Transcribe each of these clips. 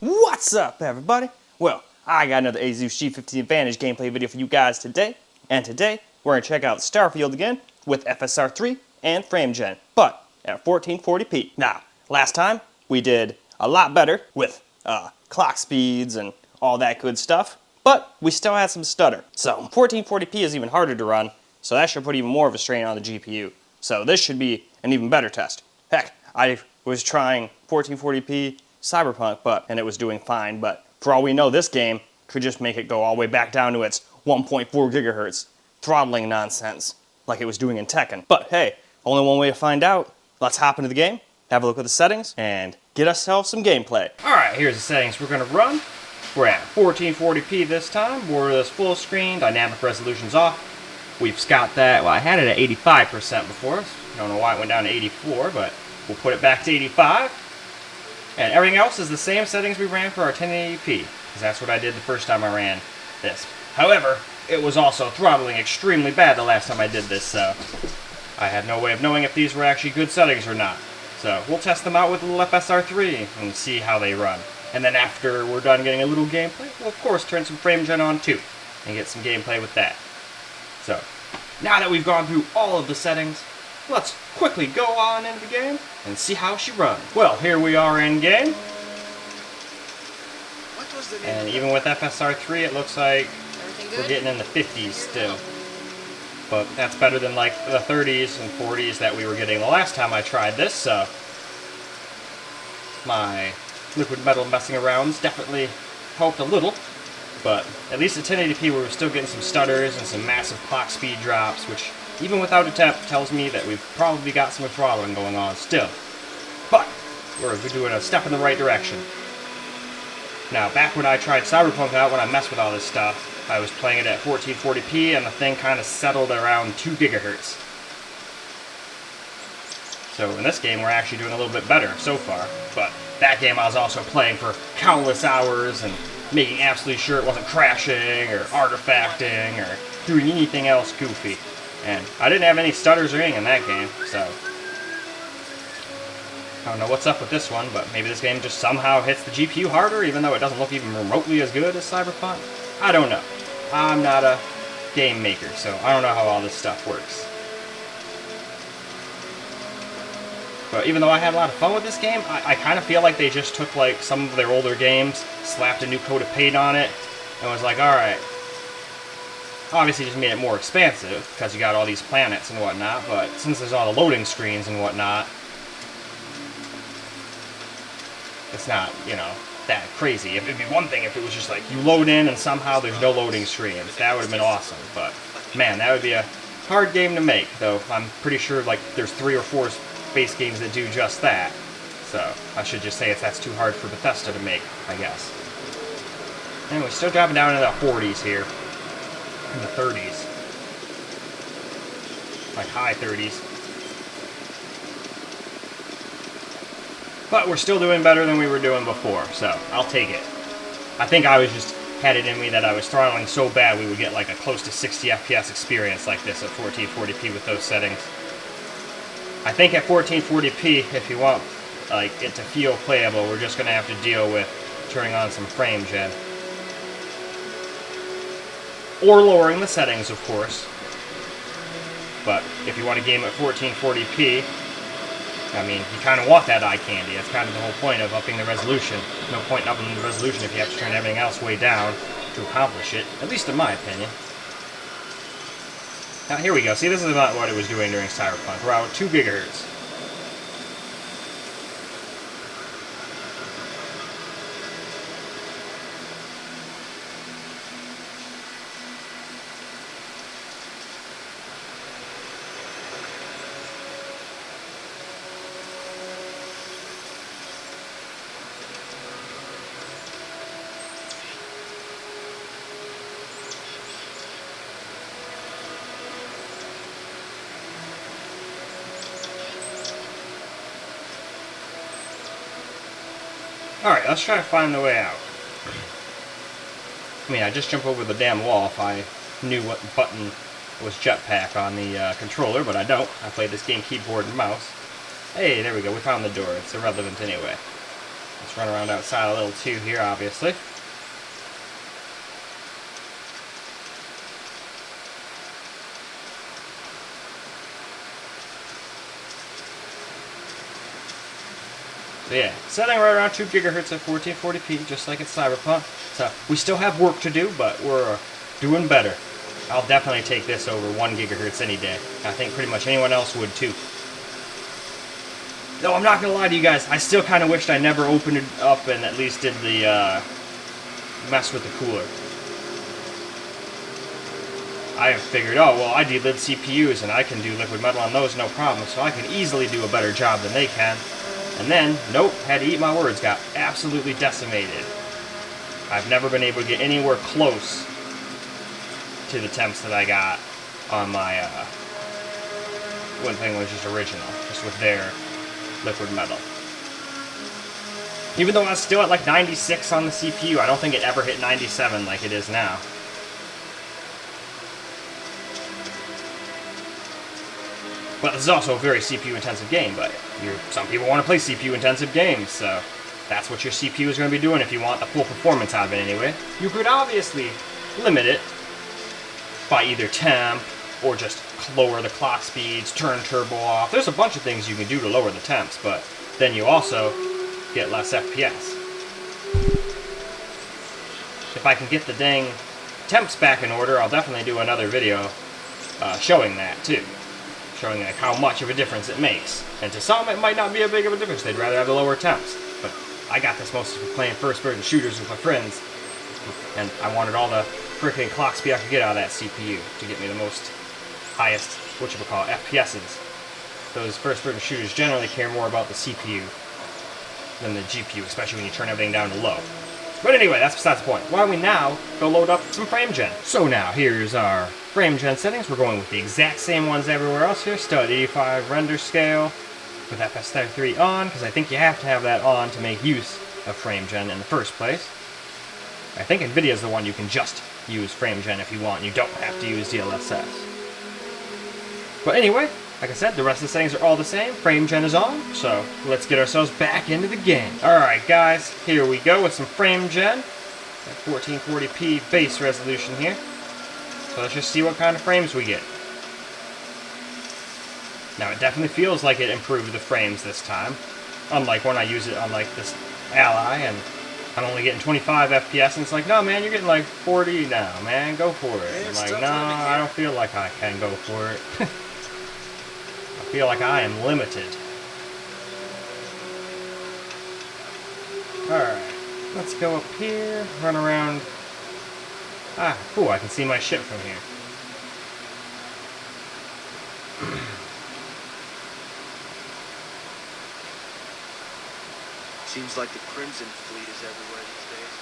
What's up, everybody? Well, I got another Asus G15 Advantage gameplay video for you guys today. And today, we're going to check out Starfield again with FSR 3 and frame gen, but at 1440p. Now, last time, we did a lot better with clock speeds and all that good stuff, but we still had some stutter. So 1440p is even harder to run, so that should put even more of a strain on the GPU. So this should be an even better test. Heck, I was trying 1440p Cyberpunk, and it was doing fine, but for all we know, this game could just make it go all the way back down to its 1.4 gigahertz throttling nonsense like it was doing in Tekken. But hey, only one way to find out. Let's hop into the game, have a look at the settings, and get ourselves some gameplay. Alright, here's the settings we're going to run. We're at 1440p this time, borderless full screen, dynamic resolution's off. We've got that, well, I had it at 85% before, so I don't know why it went down to 84, but we'll put it back to 85. And everything else is the same settings we ran for our 1080p, because that's what I did the first time I ran this. However, it was also throttling extremely bad the last time I did this, so I had no way of knowing if these were actually good settings or not. So we'll test them out with a little FSR 3 and see how they run. And then after we're done getting a little gameplay, we'll of course turn some frame gen on too, and get some gameplay with that. So, now that we've gone through all of the settings, let's quickly go on into the game and see how she runs. Well, here we are in game. And even with FSR 3, it looks like we're getting in the 50s still. But that's better than like the 30s and 40s that we were getting the last time I tried this, so my liquid metal messing arounds definitely helped a little. But at least at 1080p we were still getting some stutters and some massive clock speed drops, which even without a temp tells me that we've probably got some throttling going on still. But we're doing a step in the right direction. Now, back when I tried Cyberpunk out, when I messed with all this stuff, I was playing it at 1440p and the thing kind of settled around 2 gigahertz. So in this game we're actually doing a little bit better so far. But that game I was also playing for countless hours and making absolutely sure it wasn't crashing or artifacting or doing anything else goofy. And I didn't have any stutters or anything in that game, so I don't know what's up with this one, but maybe this game just somehow hits the GPU harder, even though it doesn't look even remotely as good as Cyberpunk. I don't know. I'm not a game maker, so I don't know how all this stuff works. But even though I had a lot of fun with this game, I kind of feel like they just took like some of their older games, slapped a new coat of paint on it, and was like, alright. Obviously just made it more expansive, because you got all these planets and whatnot, but since there's all the loading screens and whatnot, it's not, you know, that crazy. It'd be one thing if it was just like, you load in and somehow there's no loading screens. That would have been awesome, but man, that would be a hard game to make, though I'm pretty sure like there's 3 or 4 base games that do just that. So, I should just say that's too hard for Bethesda to make, I guess. And we're still dropping down into the 40s here. In the 30s. Like high 30s. But we're still doing better than we were doing before, so I'll take it. I think I was just had it in me that I was throttling so bad we would get like a close to 60 FPS experience like this at 1440p with those settings. I think at 1440p, if you want like it to feel playable, we're just going to have to deal with turning on some frame gen. Or lowering the settings, of course. But if you want to game at 1440p, I mean, you kind of want that eye candy. That's kind of the whole point of upping the resolution. No point in upping the resolution if you have to turn everything else way down to accomplish it, at least in my opinion. Now, here we go. See, this is about what it was doing during Cyberpunk. Around 2 gigahertz. Alright, let's try to find the way out. I mean, I just jump over the damn wall if I knew what button was jetpack on the controller, but I don't. I play this game keyboard and mouse. Hey, there we go, we found the door. It's irrelevant anyway. Let's run around outside a little too here, obviously. So yeah, setting right around 2 gigahertz at 1440p, just like it's Cyberpunk. So we still have work to do, but we're doing better. I'll definitely take this over 1 gigahertz any day. I think pretty much anyone else would too. Though I'm not gonna lie to you guys, I still kind of wished I never opened it up and at least did the mess with the cooler. I have figured, oh well, I delid CPUs and I can do liquid metal on those no problem, so I can easily do a better job than they can. And then, nope, had to eat my words, got absolutely decimated. I've never been able to get anywhere close to the temps that I got on my one thing was just original, just with their liquid metal. Even though I was still at like 96 on the CPU, I don't think it ever hit 97 like it is now. But this is also a very CPU-intensive game, but some people want to play CPU-intensive games, so that's what your CPU is going to be doing if you want the full performance out of it anyway. You could obviously limit it by either temp, or just lower the clock speeds, turn turbo off. There's a bunch of things you can do to lower the temps, but then you also get less FPS. If I can get the dang temps back in order, I'll definitely do another video showing that too. Showing like how much of a difference it makes. And to some, it might not be a big of a difference. They'd rather have the lower temps. But I got this mostly for playing first-person shooters with my friends. And I wanted all the freaking clock speed I could get out of that CPU to get me the most highest, FPSs. Those first-person shooters generally care more about the CPU than the GPU, especially when you turn everything down to low. But anyway, that's besides the point. Why don't we now go load up some frame gen? So now, here's our frame gen settings. We're going with the exact same ones everywhere else here. Still at 85 render scale with FS33 on, because I think you have to have that on to make use of frame gen in the first place. I think NVIDIA is the one you can just use frame gen if you want. You don't have to use DLSS. But anyway, like I said, the rest of the settings are all the same. Frame gen is on, so let's get ourselves back into the game. Alright guys, here we go with some frame gen. At 1440p base resolution here. So let's just see what kind of frames we get. Now it definitely feels like it improved the frames this time. Unlike when I use it on like this Ally and I'm only getting 25 FPS and it's like, no man, you're getting like 40 now, man, go for it. I'm like, no, I don't feel like I can go for it. I feel like I am limited. Alright, let's go up here, run around. Ah, cool, I can see my ship from here. Seems like the Crimson Fleet is everywhere these days.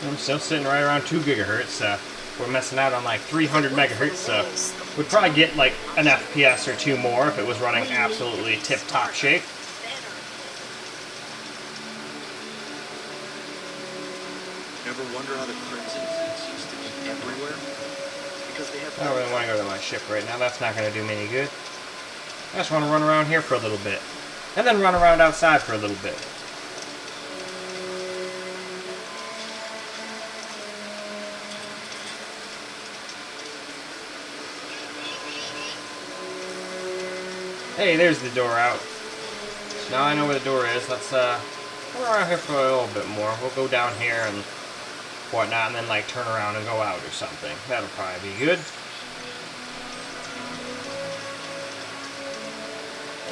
I'm still sitting right around 2 gigahertz. We're messing out on like 300 megahertz, so we'd probably get like an FPS or two more if it was running absolutely tip-top shape. Ever wonder how the Crimson Fleet seems to be everywhere? Because they have. I don't really want to go to my ship right now. That's not going to do me any good. I just want to run around here for a little bit, and then run around outside for a little bit. Hey, there's the door out. So now I know where the door is. Let's go around here for a little bit more. We'll go down here and whatnot, and then like turn around and go out or something. That'll probably be good.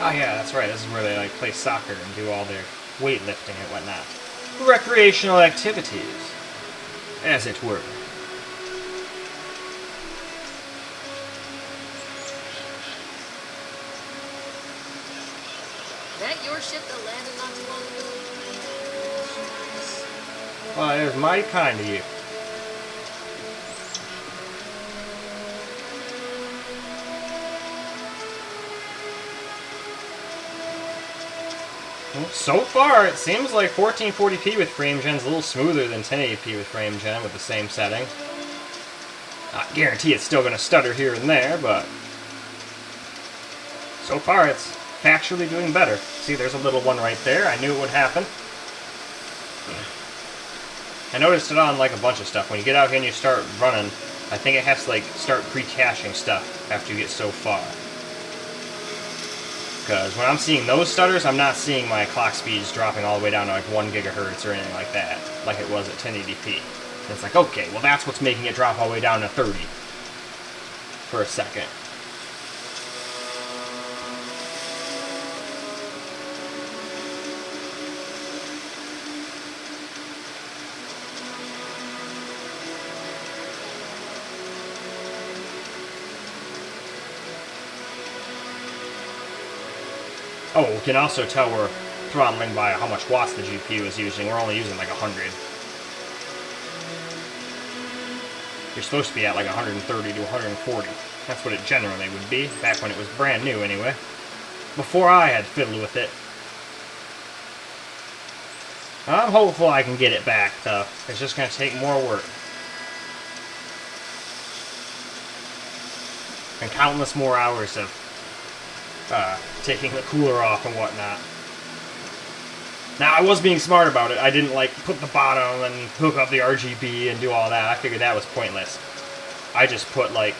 Oh yeah, that's right. This is where they like play soccer and do all their weightlifting and whatnot. Recreational activities, as it were. That your ship that landed not too long ago? Well, it was mighty kind of you. Well, so far, it seems like 1440p with FrameGen's a little smoother than 1080p with FrameGen with the same setting. I guarantee it's still going to stutter here and there, but so far it's factually doing better. See, there's a little one right there. I knew it would happen. I noticed it on like a bunch of stuff. When you get out here and you start running, I think it has to like start pre-caching stuff after you get so far. Because when I'm seeing those stutters, I'm not seeing my clock speeds dropping all the way down to like 1 gigahertz or anything like that, like it was at 1080p. And it's like, okay, well that's what's making it drop all the way down to 30 for a second. Oh, we can also tell we're throttling by how much watts the GPU is using. We're only using like 100. You're supposed to be at like 130 to 140. That's what it generally would be, back when it was brand new anyway. Before I had fiddled with it. I'm hopeful I can get it back, though. It's just going to take more work. And countless more hours of taking the cooler off and whatnot. Now, I was being smart about it. I didn't, like, put the bottom and hook up the RGB and do all that. I figured that was pointless. I just put, like,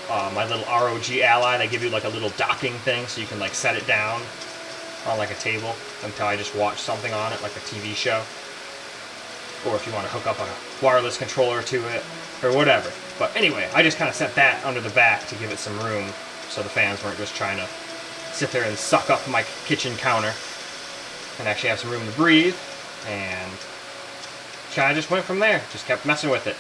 my little ROG Ally. They give you, like, a little docking thing so you can, like, set it down on, like, a table until I just watch something on it, like a TV show. Or if you want to hook up a wireless controller to it, or whatever. But anyway, I just kind of set that under the back to give it some room so the fans weren't just trying to sit there and suck up my kitchen counter and actually have some room to breathe, and kind of just went from there. Just kept messing with it.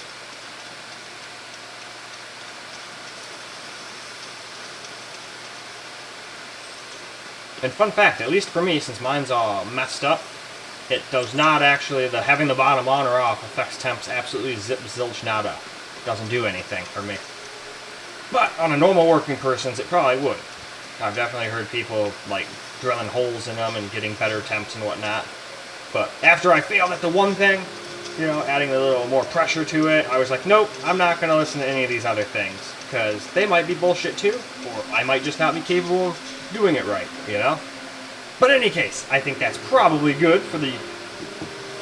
And fun fact, at least for me, since mine's all messed up, it does not actually, having the bottom on or off affects temps absolutely zip zilch nada. It doesn't do anything for me. But on a normal working person's, it probably would. I've definitely heard people like drilling holes in them and getting better temps and whatnot. But after I failed at the one thing, you know, adding a little more pressure to it, I was like, nope, I'm not going to listen to any of these other things. Because they might be bullshit too, or I might just not be capable of doing it right, you know? But in any case, I think that's probably good for the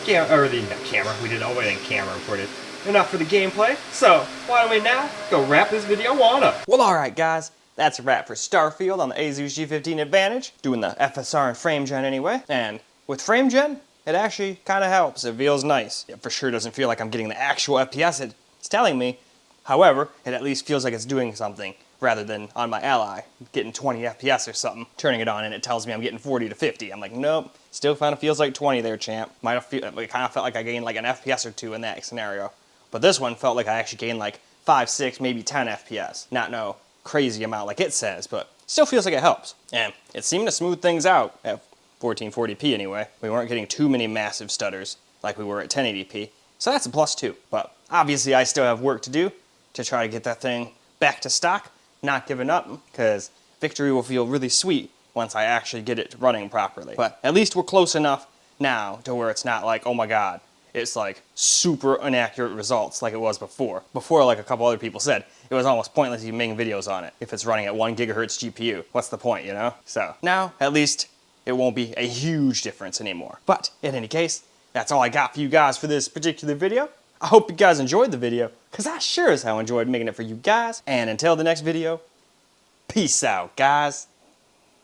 camera. We did all the way in camera recorded. Enough for the gameplay. So, why don't we now go wrap this video on up? Well, alright guys. That's a wrap for Starfield on the Asus G15 Advantage, doing the FSR and FrameGen anyway. And with FrameGen, it actually kind of helps. It feels nice. It for sure doesn't feel like I'm getting the actual FPS it's telling me. However, it at least feels like it's doing something, rather than on my Ally, getting 20 FPS or something, turning it on and it tells me I'm getting 40 to 50. I'm like, nope, still kind of feels like 20 there, champ. It kind of felt like I gained like an FPS or two in that scenario. But this one felt like I actually gained like 5, 6, maybe 10 FPS. Not no crazy amount like it says, but still feels like it helps. And it seemed to smooth things out at 1440p anyway. We weren't getting too many massive stutters like we were at 1080p, so that's a plus too. But obviously I still have work to do to try to get that thing back to stock, not giving up, because victory will feel really sweet once I actually get it running properly. But at least we're close enough now to where it's not like, oh my god, it's like super inaccurate results like it was before. Before, like a couple other people said, it was almost pointless even making videos on it. If it's running at 1 gigahertz GPU, what's the point, you know? So now, at least, it won't be a huge difference anymore. But in any case, that's all I got for you guys for this particular video. I hope you guys enjoyed the video, because I sure as hell enjoyed making it for you guys. And until the next video, peace out, guys.